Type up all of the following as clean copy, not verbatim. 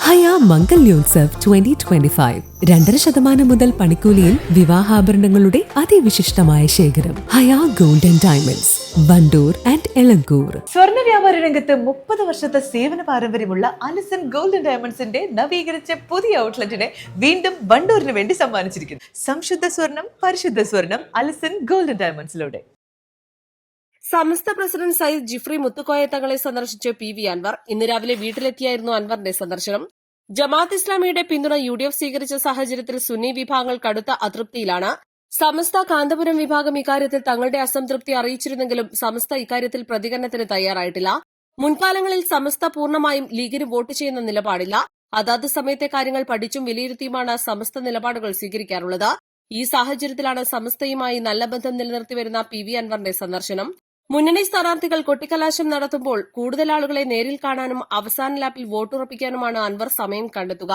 ഹയ മംഗല്യോത്സവ് 2025 2.5% മുതൽ പണിക്കൂലിയിൽ വിവാഹാഭരണങ്ങളുടെ അതിവിശിഷ്ടമായ ശേഖരം. Haya gold and diamonds, Wandoor and Elankur. സ്വർണ്ണ വ്യാപാര രംഗത്ത് 30 വർഷത്തെ സേവന പാരമ്പര്യമുള്ള അലിസൺ ഗോൾഡ് ആൻഡ് ഡയമണ്ട്സിന്റെ നവീകരിച്ച പുതിയ ഔട്ട്ലെറ്റിനെ വീണ്ടും വണ്ടൂരിന് വേണ്ടി സമ്മാനിച്ചിരിക്കുന്നു. സംശുദ്ധ സ്വർണം, പരിശുദ്ധ സ്വർണം, അലിസൺ ഗോൾഡ് ആൻഡ് ഡയമണ്ട്സിലൂടെ. സമസ്ത പ്രസിഡന്റ് സയ്യിദ് ജിഫ്രി മുത്തുക്കോയ തങ്ങളെ സന്ദർശിച്ച PV അൻവർ. ഇന്ന് രാവിലെ വീട്ടിലെത്തിയായിരുന്നു അൻവറിന്റെ സന്ദർശനം. ജമാഅത്ത് ഇസ്ലാമിയുടെ പിന്തുണ UDF സ്വീകരിച്ച സാഹചര്യത്തിൽ സുന്നി വിഭാഗങ്ങൾ കടുത്ത അതൃപ്തിയിലാണ്. സമസ്ത കാന്തപുരം വിഭാഗം ഇക്കാര്യത്തിൽ തങ്ങളുടെ അസംതൃപ്തി അറിയിച്ചിരുന്നെങ്കിലും സമസ്ത ഇക്കാര്യത്തിൽ പ്രതികരണത്തിന് തയ്യാറായിട്ടില്ല. മുൻകാലങ്ങളിൽ സമസ്ത പൂർണ്ണമായും ലീഗിന് വോട്ട് ചെയ്യുന്ന നിലപാടില്ല. അതാത് സമയത്തെ കാര്യങ്ങൾ പഠിച്ചും വിലയിരുത്തിയുമാണ് സമസ്ത നിലപാടുകൾ സ്വീകരിക്കാറുള്ളത്. ഈ സാഹചര്യത്തിലാണ് സമസ്തയുമായി നല്ല ബന്ധം നിലനിർത്തിവരുന്ന PV അൻവറിന്റെ സന്ദർശനം. മുന്നണി സ്ഥാനാർത്ഥികൾ കൊട്ടിക്കലാശം നടത്തുമ്പോൾ കൂടുതൽ ആളുകളെ നേരിൽ കാണാനും അവസാന ലാപ്പിൽ വോട്ടുറപ്പിക്കാനുമാണ് അൻവർ സമയം കണ്ടെത്തുക.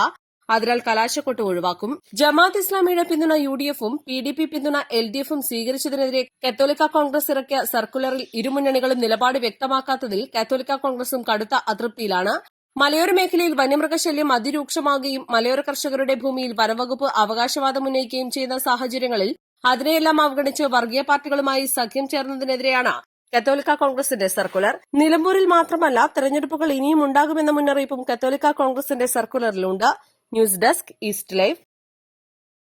അതിനാൽ കലാശക്കൊട്ട് ഒഴിവാക്കും. ജമാഅത്ത് ഇസ്ലാമിയുടെ പിന്തുണ UDF-ഉം PDP പിന്തുണ LDF-ഉം സ്വീകരിച്ചതിനെതിരെ കത്തോലിക്ക കോൺഗ്രസ് ഇറക്കിയ സർക്കുലറിൽ ഇരുമുന്നണികളും നിലപാട് വ്യക്തമാക്കാത്തതിൽ കത്തോലിക്ക കോൺഗ്രസും കടുത്ത അതൃപ്തിയിലാണ്. മലയോര മേഖലയിൽ വന്യമൃഗശല്യം അതിരൂക്ഷമാകുകയും മലയോര കർഷകരുടെ ഭൂമിയിൽ വനംവകുപ്പ് അവകാശവാദം ഉന്നയിക്കുകയും ചെയ്യുന്ന സാഹചര്യങ്ങളിൽ അതിനെയെല്ലാം അവഗണിച്ച് വർഗീയ പാർട്ടികളുമായി സഖ്യം ചേർന്നതിനെതിരെയാണ് കത്തോലിക്ക കോൺഗ്രസിന്റെ സർക്കുലർ. നിലമ്പൂരിൽ മാത്രമല്ല, തെരഞ്ഞെടുപ്പുകൾ ഇനിയും ഉണ്ടാകുമെന്ന മുന്നറിയിപ്പും കത്തോലിക്ക കോൺഗ്രസിന്റെ സർക്കുലറിലുണ്ട്. News desk, east live.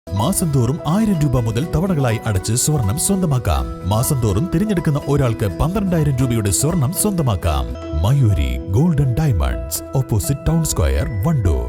മാസം തോറും 1000 രൂപ മുതൽ തവണകളായി അടച്ച് സ്വർണം സ്വന്തമാക്കാം. മാസം തോറും തിരഞ്ഞെടുക്കുന്ന ഒരാൾക്ക് 12,000 രൂപയുടെ സ്വർണം സ്വന്തമാക്കാം. Mayuri golden diamonds, opposite town square, Wandoor.